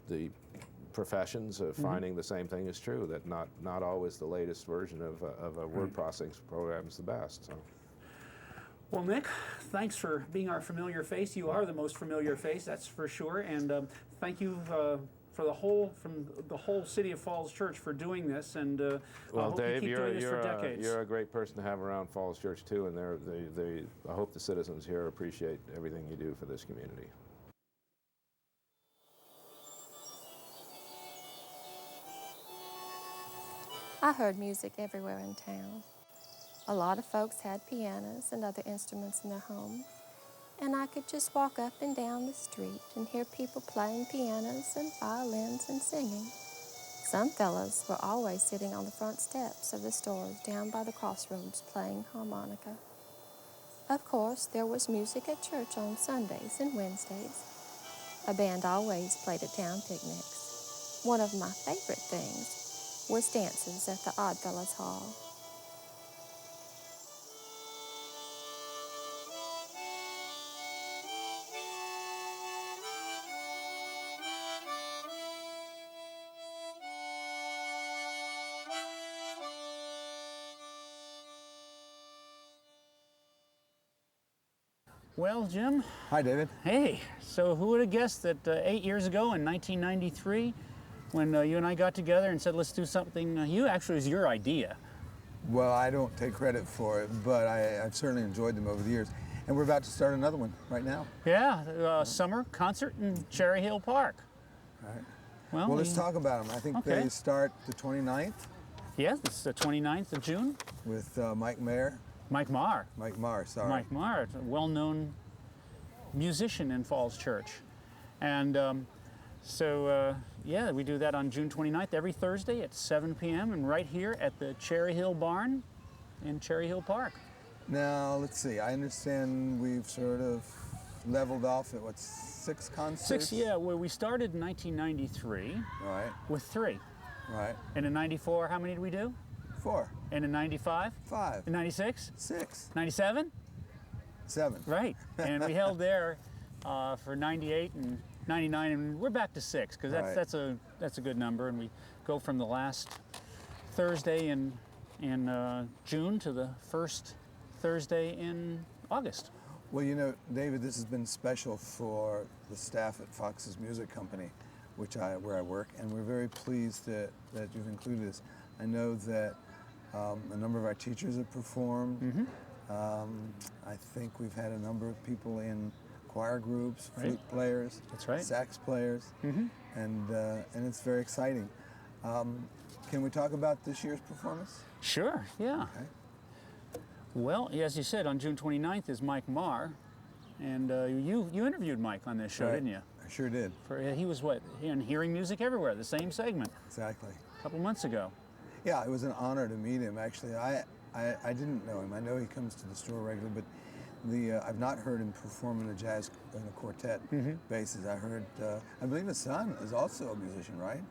the professions of finding the same thing is true, that not always the latest version of a word processing program is the best. So. Well, Nick, thanks for being our familiar face. You are the most familiar face, that's for sure. And thank you from the whole city of Falls Church for doing this. And well, hope Dave, you keep doing this for decades. You're a great person to have around Falls Church too, and I hope the citizens here appreciate everything you do for this community. I heard music everywhere in town. A lot of folks had pianos and other instruments in their homes, and I could just walk up and down the street and hear people playing pianos and violins and singing. Some fellas were always sitting on the front steps of the stores down by the crossroads playing harmonica. Of course, there was music at church on Sundays and Wednesdays. A band always played at town picnics. One of my favorite things was dances at the Oddfellows Hall. Well, Jim. Hi, David. Hey, so who would have guessed that 8 years ago in 1993, when you and I got together and said, let's do something, it was your idea. Well, I don't take credit for it, but I've certainly enjoyed them over the years. And we're about to start another one right now. Yeah, summer concert in Cherry Hill Park. All right. Well, let's talk about them. I think they start the 29th. Yes, it's the 29th of June. With Mike Marr, sorry. Mike Marr, a well-known musician in Falls Church. And we do that on June 29th every Thursday at 7 p.m. and right here at the Cherry Hill Barn in Cherry Hill Park. Now, let's see. I understand we've sort of leveled off at, what, 6 concerts? 6, yeah. Well, we started in 1993 Right, with 3. right. And in 94, how many did we do? 4, And in 95? 5, In 96? 6, 97? 7. Right. And we held there for 98 and 99, and we're back to 6 because Right. that's a good number. And we go from the last Thursday in June to the first Thursday in August. Well, you know, David, this has been special for the staff at Fox's Music Company, where I work, and we're very pleased that you've included this. I know that a number of our teachers have performed. Mm-hmm. I think we've had a number of people in choir groups, Right. flute players, That's right. sax players, Mm-hmm. and it's very exciting. Can we talk about this year's performance? Sure, yeah. Okay. Well, as you said, on June 29th is Mike Marr, and you interviewed Mike on this show, Right. didn't you? I sure did. He was in Hearing Music Everywhere, the same segment, Exactly. a couple months ago. Yeah, it was an honor to meet him. Actually, I didn't know him. I know he comes to the store regularly, but I've not heard him perform in a quartet basis. I believe his son is also a musician, right?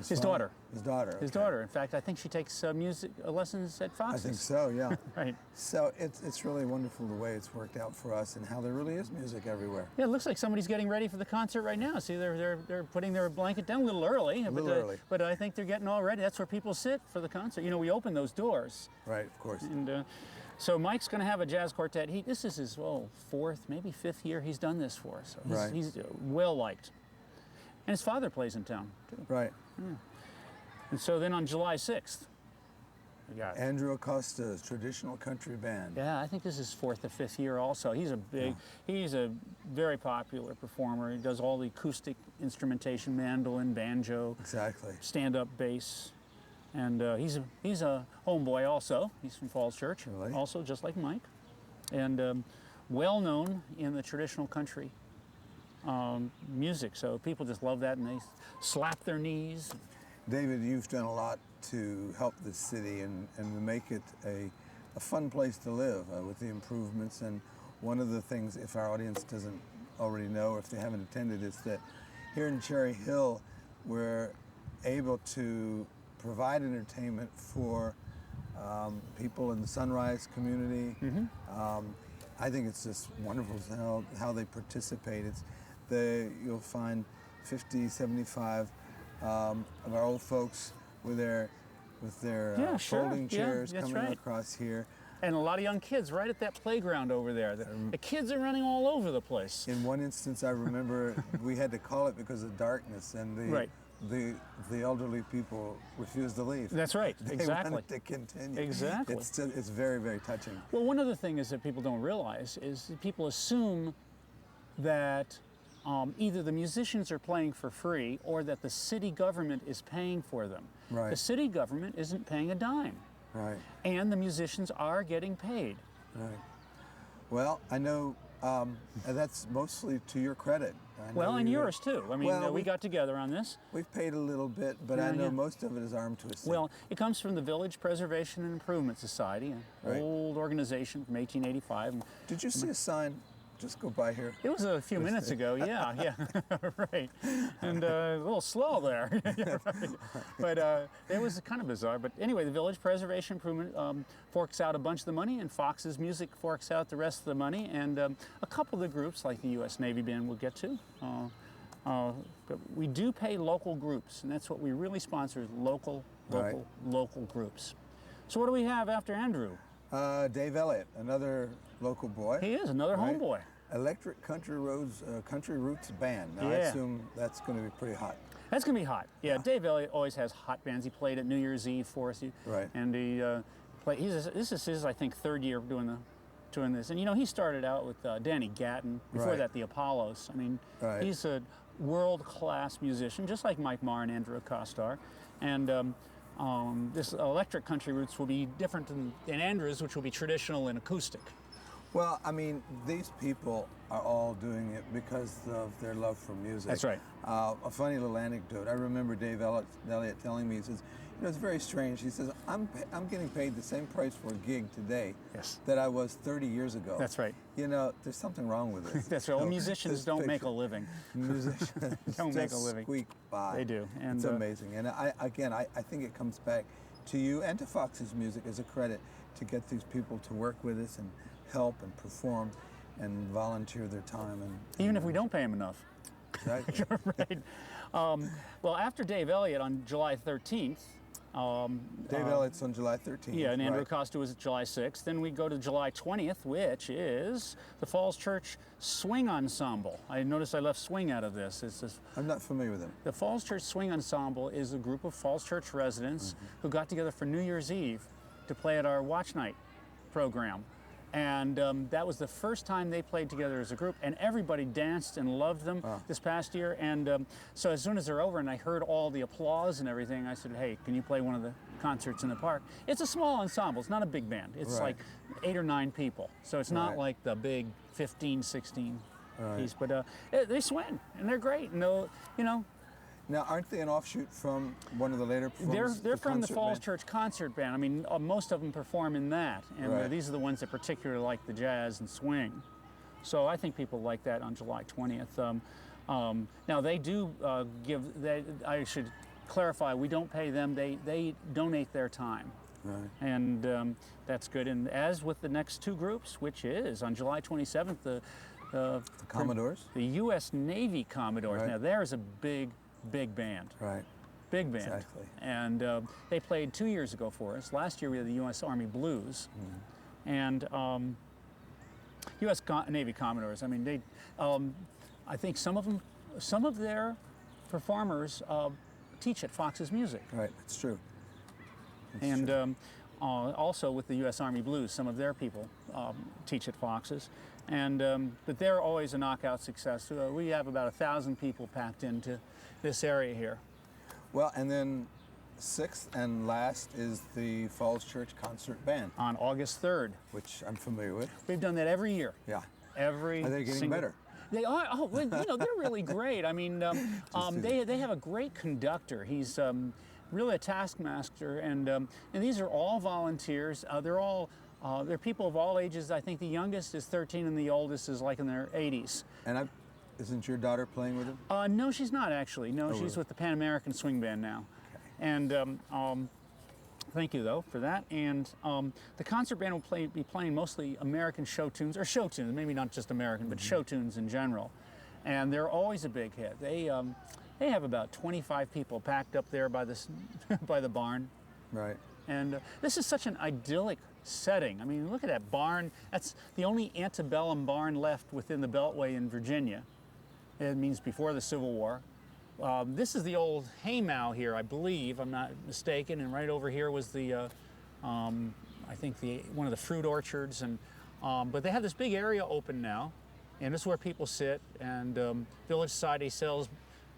His daughter. His daughter. His okay. daughter. In fact, I think she takes music lessons at I Fox's. think so. Yeah. Right. So it's really wonderful the way it's worked out for us and how there really is music everywhere. Yeah, it looks like somebody's getting ready for the concert right now. See, they're putting their blanket down a little early. Early. But I think they're getting all ready. That's where people sit for the concert. You know, we open those doors. Right. Of course. And so Mike's going to have a jazz quartet. This is his 4th, maybe 5th year he's done this for us. So he's well liked. And his father plays in town, too. Right. And so then on July 6th, we got Andrew Acosta's traditional country band. Yeah, I think this is 4th or 5th year also. He's a very popular performer. He does all the acoustic instrumentation, mandolin, banjo, Exactly. stand-up bass. And he's a homeboy also. He's from Falls Church, Really? also just like Mike. And well known in the traditional country music. So people just love that and they slap their knees. David, you've done a lot to help this city and to make it a fun place to live with the improvements. And one of the things, if our audience doesn't already know, or if they haven't attended, is that here in Cherry Hill, we're able to provide entertainment for people in the Sunrise community. I think it's just wonderful how they participate. You'll find 50, 75 of our old folks with their folding chairs coming across here. And a lot of young kids right at that playground over there. The kids are running all over the place. In one instance, I remember we had to call it because of darkness, and the elderly people refused to leave. That's right, They exactly. wanted to continue. Exactly. It's very, very touching. Well, one of the things that people don't realize is that people assume that either the musicians are playing for free or that the city government is paying for them. Right. The city government isn't paying a dime. Right. And the musicians are getting paid. Right. Well, I know that's mostly to your credit. Well, and yours too. I mean, we got together on this. We've paid a little bit, but I know most of it is armed twisted. Well, it comes from the Village Preservation and Improvement Society, an old organization from 1885. Did you see a sign just go by here? It was a few minutes ago, yeah, right. And a little slow there. Yeah, right. But it was kind of bizarre. But anyway, the Village Preservation Improvement forks out a bunch of the money, and Fox's Music forks out the rest of the money. And a couple of the groups, like the U.S. Navy Band, we'll get to. But we do pay local groups, and that's what we really sponsor, is local groups. So what do we have after Andrew? Dave Elliott, another local boy. He is, another homeboy. Electric Country Roots Band. Now, I assume that's going to be pretty hot. That's going to be hot. Yeah, Dave Elliott always has hot bands. He played at New Year's Eve for us. Right. And this is his, I think, 3rd year doing this. And, you know, he started out with Danny Gatton. Before that, the Apollos. I mean, he's a world-class musician, just like Mike Marr and Andrew Acosta are. And this Electric Country Roots will be different than Andrew's, which will be traditional and acoustic. Well, I mean, these people are all doing it because of their love for music. That's right. A funny little anecdote. I remember Dave Elliott telling me, he says, you know, it's very strange. He says, I'm getting paid the same price for a gig today Yes. that I was 30 years ago. That's right. You know, there's something wrong with this. That's right. Well, musicians this don't make picture- a living. Musicians Don't make a just living. squeak by. They do. And, it's amazing. And I think it comes back to you and to Fox's Music as a credit to get these people to work with us and help and perform and volunteer their time. And Even if we don't pay them enough. Exactly. Right. Well, after Dave Elliott on July 13th, Dave Elliott's on July 13th. yeah, and Andrew right. Acosta was July 6th. Then we go to July 20th, which is the Falls Church Swing Ensemble. I noticed I left swing out of this. It's this, I'm not familiar with him. the Falls Church Swing Ensemble is a group of Falls Church residents who got together for New Year's Eve to play at our Watch Night program. And that was the first time they played together as a group, and everybody danced and loved them this past year. And so as soon as they're over and I heard all the applause and everything, I said, hey, can you play one of the concerts in the park? It's a small ensemble. It's not a big band. It's Right. like 8 or 9 people. So it's not Right. like the big 15, 16 Right. piece. But they swing, and they're great. And they'll, you know, Now, aren't they an offshoot from one of the later performances? they're from the concert Falls band? Church Concert Band. I mean, most of them perform in that, and Right. these are the ones that particularly like the jazz and swing. So I think people like that on July 20th. Now they do I should clarify, we don't pay them. They donate their time. Right. And that's good. And as with the next 2 groups, which is on July 27th, the Commodores? the U.S. Navy Commodores. Right. Now there's a big band. Right. Big band. Exactly. And they played 2 years ago for us. Last year we had the U.S. Army Blues. And U.S. Navy Commodores. I mean, they. I think some of their performers teach at Fox's Music. Right, that's true. That's And true. also with the U.S. Army Blues, some of their people teach at Fox's. And but they're always a knockout success. We have about 1,000 people packed into this area here. Well, and then 6th and last is the Falls Church Concert Band, On August 3rd. which I'm familiar with. We've done that every year. Yeah. Every Are they getting single- better? They are. Oh, well, you know, they're really great. I mean, they have a great conductor. He's really a taskmaster, and these are all volunteers. They're people of all ages. I think the youngest is 13, and the oldest is like in their 80s. And isn't your daughter playing with him? No, she's not actually. No, she's really? with the Pan American Swing Band now. And thank you though for that. And the concert band will be playing mostly American show tunes, maybe not just American, but show tunes in general. And they're always a big hit. They have about 25 people packed up there by by the barn. Right. And this is such an idyllic setting. I mean, look at that barn. That's the only antebellum barn left within the Beltway in Virginia. It means before the Civil War. This is the old haymow here, I believe, I'm not mistaken. And right over here was the, I think one of the fruit orchards. And but they have this big area open now, and this is where people sit. And Village Society sells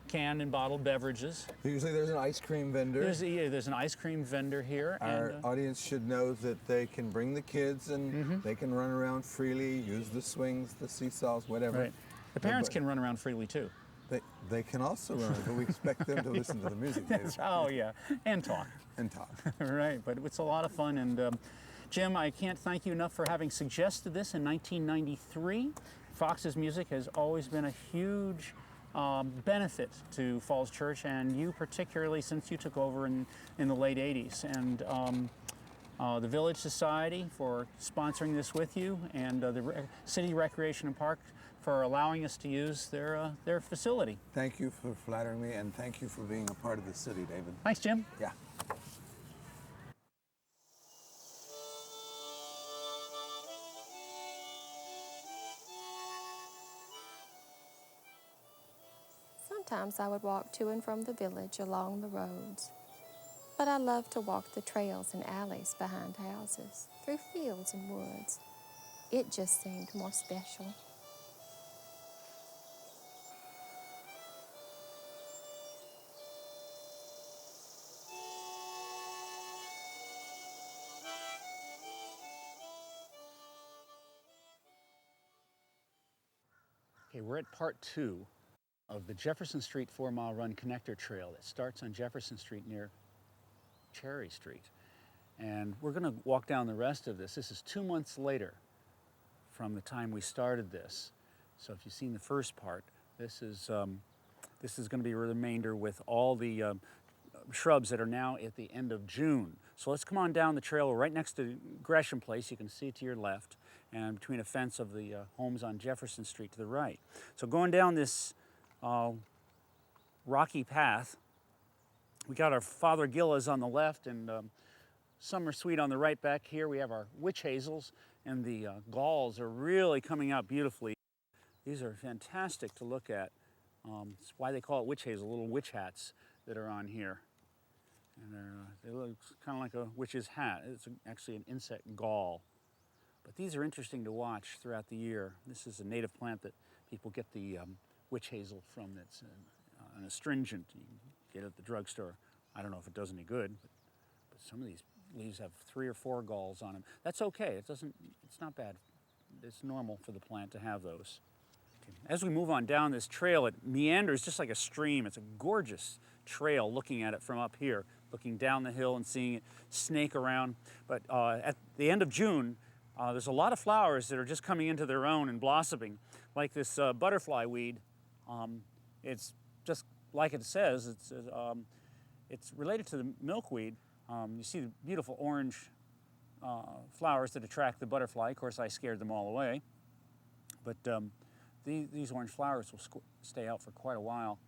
canned and bottled beverages. Usually there's an ice cream vendor. There's an ice cream vendor here. Our and, audience should know that they can bring the kids and they can run around freely, use the swings, the seesaws, whatever. Right. The parents But can run around freely too. They can also run, but we expect them to listen to the music. David. Oh yeah, and talk. And talk. Right, but it's a lot of fun. And Jim, I can't thank you enough for having suggested this in 1993. Fox's Music has always been a huge benefit to Falls Church, and you particularly since you took over in the late 80s. And the Village Society for sponsoring this with you, and the City Recreation and Park for allowing us to use their facility. Thank you for flattering me, and thank you for being a part of the city, David. Thanks, Jim. Yeah. Sometimes I would walk to and from the village along the roads, but I loved to walk the trails and alleys behind houses, through fields and woods. It just seemed more special. Okay, we're at part 2 of the Jefferson Street 4-mile run connector trail that starts on Jefferson Street near Cherry Street. And we're going to walk down the rest of this. This is 2 months later from the time we started this. So if you've seen the first part, this is going to be a remainder with all the shrubs that are now at the end of June. So let's come on down the trail. We're right next to Gresham Place. You can see it to your left, and between a fence of the homes on Jefferson Street to the right. So going down this rocky path, we got our Father Gillas on the left and Summer Sweet on the right. Back here we have our witch hazels, and the galls are really coming out beautifully. These are fantastic to look at. It's why they call it witch hazel, little witch hats that are on here. And they look kind of like a witch's hat. It's actually an insect gall. But these are interesting to watch throughout the year. This is a native plant that people get the witch hazel from. That's an astringent you can get at the drugstore. I don't know if it does any good, but some of these leaves have 3 or 4 galls on them. That's okay. It's not bad. It's normal for the plant to have those. As we move on down this trail, it meanders just like a stream. It's a gorgeous trail looking at it from up here, looking down the hill and seeing it snake around. But at the end of June, there's a lot of flowers that are just coming into their own and blossoming, like this butterfly weed. It's just like it says, it's related to the milkweed. You see the beautiful orange flowers that attract the butterfly. Of course, I scared them all away. But these orange flowers will stay out for quite a while.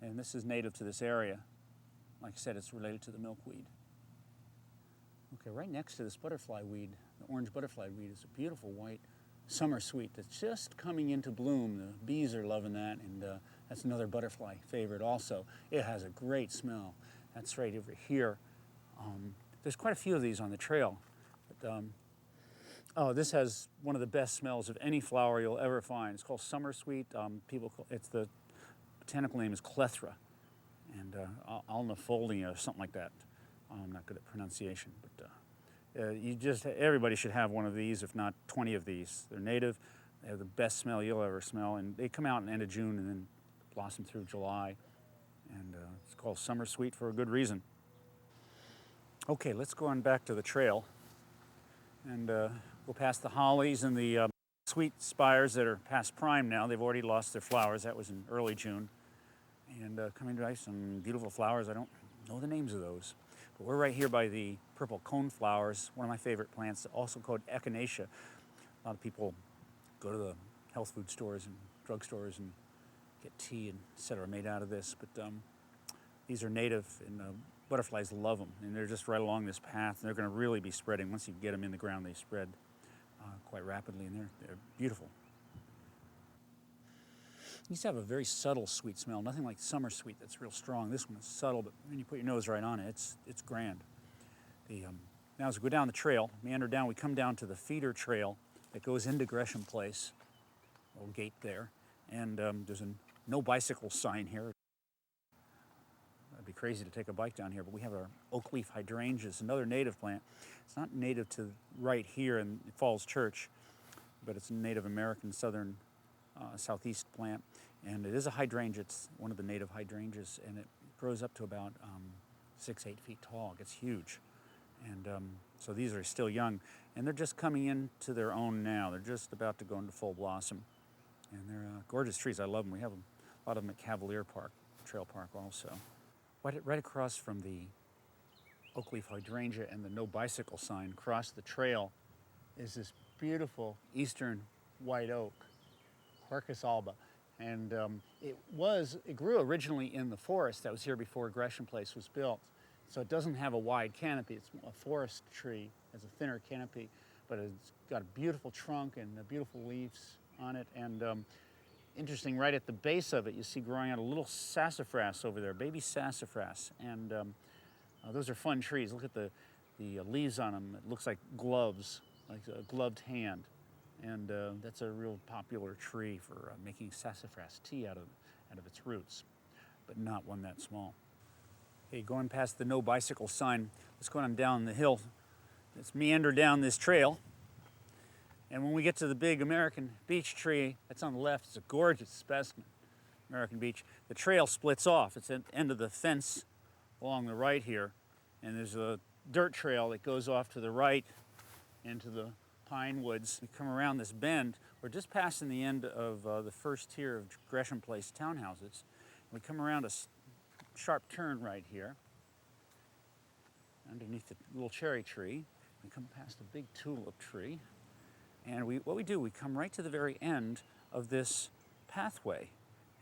And this is native to this area. Like I said, it's related to the milkweed. Okay, right next to this butterfly weed, the orange butterfly weed, is a beautiful white summer sweet that's just coming into bloom. The bees are loving that, and that's another butterfly favorite also. It has a great smell. That's right over here. There's quite a few of these on the trail. But, this has one of the best smells of any flower you'll ever find. It's called summer sweet. It's the botanical name is clethra, and alnifolia or something like that. I'm not good at pronunciation, but everybody should have one of these, if not 20 of these. They're native. They have the best smell you'll ever smell, and they come out in the end of June and then blossom through July. And it's called summer sweet for a good reason. Okay, let's go on back to the trail and go past the hollies and the sweet spires that are past prime now. They've already lost their flowers. That was in early June. And coming by some beautiful flowers. I don't know the names of those. But we're right here by the purple cone flowers, one of my favorite plants, also called echinacea. A lot of people go to the health food stores and drugstores and get tea and et cetera made out of this. But these are native, and butterflies love them. And they're just right along this path. And they're going to really be spreading. Once you get them in the ground, they spread quite rapidly, and they're beautiful. These have a very subtle sweet smell, nothing like summer sweet that's real strong. This one is subtle, but when you put your nose right on it, it's grand. Now as we go down the trail, meander down, we come down to the feeder trail that goes into Gresham Place, little gate there, and there's a no bicycle sign here. It'd be crazy to take a bike down here, but we have our oak leaf hydrangeas, another native plant. It's not native to right here in Falls Church, but it's a Native American southern southeast plant, and it is a hydrangea. It's one of the native hydrangeas, and it grows up to about 6-8 feet tall. It gets huge, and so these are still young, and they're just coming into their own now. They're just about to go into full blossom, and they're gorgeous trees. I love them. We have a lot of them at Cavalier Park, Trail Park also. Right across from the oak leaf hydrangea and the no bicycle sign, across the trail, is this beautiful eastern white oak, Quercus alba. And it grew originally in the forest that was here before Gresham Place was built. So it doesn't have a wide canopy. It's a forest tree, has a thinner canopy, but it's got a beautiful trunk and beautiful leaves on it. And interesting, right at the base of it, you see growing out a little sassafras over there, baby sassafras. And those are fun trees. Look at the leaves on them. It looks like gloves, like a gloved hand. And that's a real popular tree for making sassafras tea out of its roots, but not one that small. Okay, going past the no bicycle sign, let's go on down the hill. Let's meander down this trail. And when we get to the big American beech tree that's on the left, it's a gorgeous specimen, American beech. The trail splits off. It's at the end of the fence along the right here, and there's a dirt trail that goes off to the right into the pine woods. We come around this bend. We're just passing the end of the first tier of Gresham Place townhouses. We come around a sharp turn right here, underneath the little cherry tree. We come past a big tulip tree, and what we do, we come right to the very end of this pathway,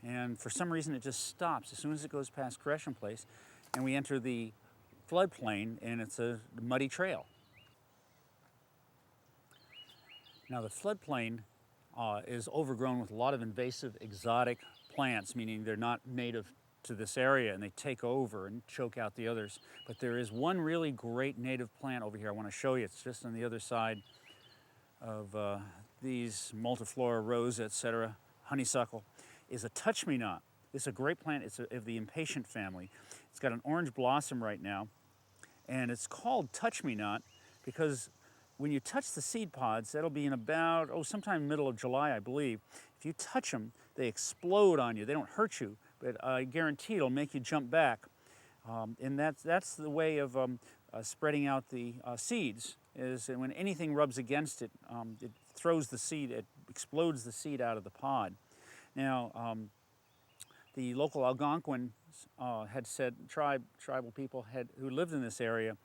and for some reason it just stops as soon as it goes past Gresham Place, and we enter the floodplain, and it's a muddy trail. Now the floodplain is overgrown with a lot of invasive exotic plants, meaning they're not native to this area, and they take over and choke out the others. But there is one really great native plant over here I want to show you. It's just on the other side of these multiflora, rose, etc. Honeysuckle is a touch-me-not. This is a great plant. It's of the impatient family. It's got an orange blossom right now, and it's called touch-me-not because when you touch the seed pods, that'll be in about, sometime middle of July, I believe. If you touch them, they explode on you. They don't hurt you, but I guarantee it'll make you jump back. And that's the way of spreading out the seeds, is that when anything rubs against it, it throws the seed, it explodes the seed out of the pod. Now, the local Algonquins had said, tribal people who lived in this area,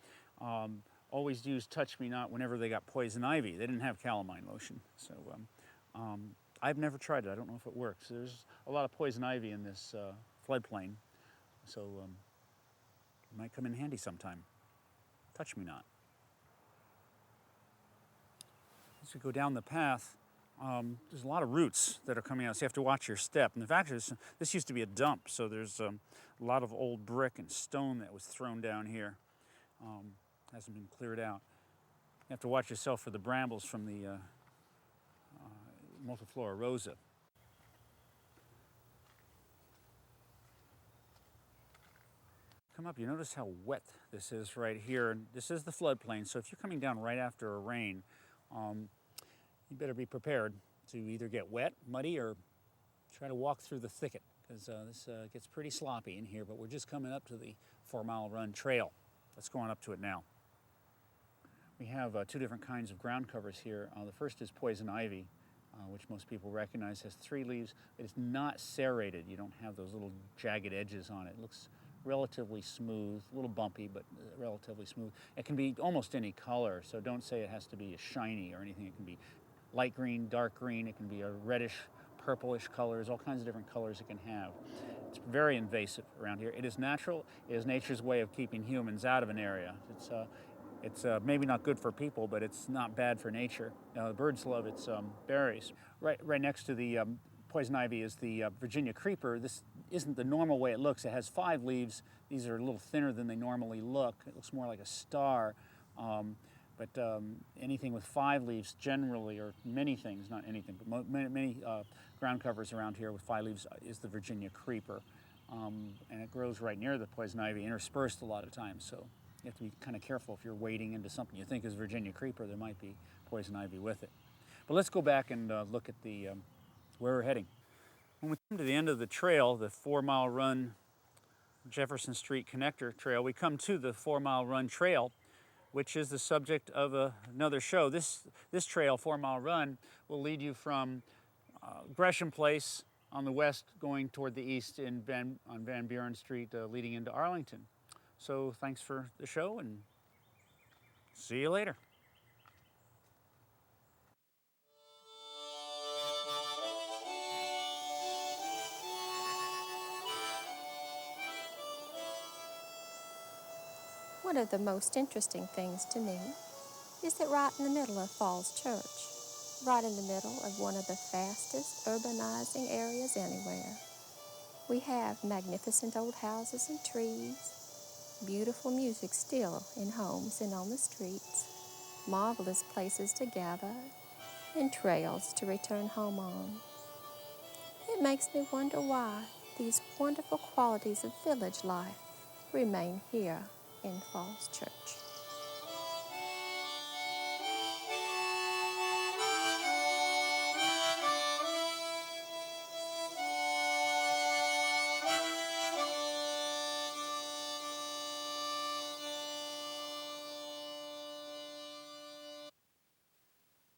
always used touch-me-not whenever they got poison ivy. They didn't have calamine lotion. So I've never tried it. I don't know if it works. There's a lot of poison ivy in this floodplain, so it might come in handy sometime. Touch-me-not. As we go down the path, there's a lot of roots that are coming out, so you have to watch your step. And the fact is, this used to be a dump, so there's a lot of old brick and stone that was thrown down here. Hasn't been cleared out. You have to watch yourself for the brambles from the multiflora rosa. Come up, you notice how wet this is right here. And this is the floodplain, so if you're coming down right after a rain, you better be prepared to either get wet, muddy, or try to walk through the thicket, because this gets pretty sloppy in here, but we're just coming up to the 4 Mile Run Trail. Let's go on up to it now. We have two different kinds of ground covers here. The first is poison ivy, which most people recognize, has 3 leaves. It is not serrated. You don't have those little jagged edges on it. It looks relatively smooth, a little bumpy, but relatively smooth. It can be almost any color, so don't say it has to be a shiny or anything. It can be light green, dark green. It can be a reddish, purplish colors, all kinds of different colors it can have. It's very invasive around here. It is natural. It is nature's way of keeping humans out of an area. It's maybe not good for people, but it's not bad for nature. The birds love its berries. Right next to the poison ivy is the Virginia creeper. This isn't the normal way it looks. It has 5 leaves. These are a little thinner than they normally look. It looks more like a star. But anything with 5 leaves generally, or many things, not anything, but many ground covers around here with 5 leaves is the Virginia creeper. And it grows right near the poison ivy, interspersed a lot of times. So you have to be kind of careful if you're wading into something you think is Virginia creeper. There might be poison ivy with it. But let's go back and look at the where we're heading. When we come to the end of the trail, the 4 Mile Run Jefferson Street Connector Trail, we come to the 4 Mile Run Trail, which is the subject of another show. This trail, 4 Mile Run, will lead you from Gresham Place on the west going toward the east on Van Buren Street leading into Arlington. So thanks for the show, and see you later. One of the most interesting things to me is that right in the middle of Falls Church, right in the middle of one of the fastest urbanizing areas anywhere, we have magnificent old houses and trees, beautiful music still in homes and on the streets, marvelous places to gather, and trails to return home on. It makes me wonder why these wonderful qualities of village life remain here in Falls Church.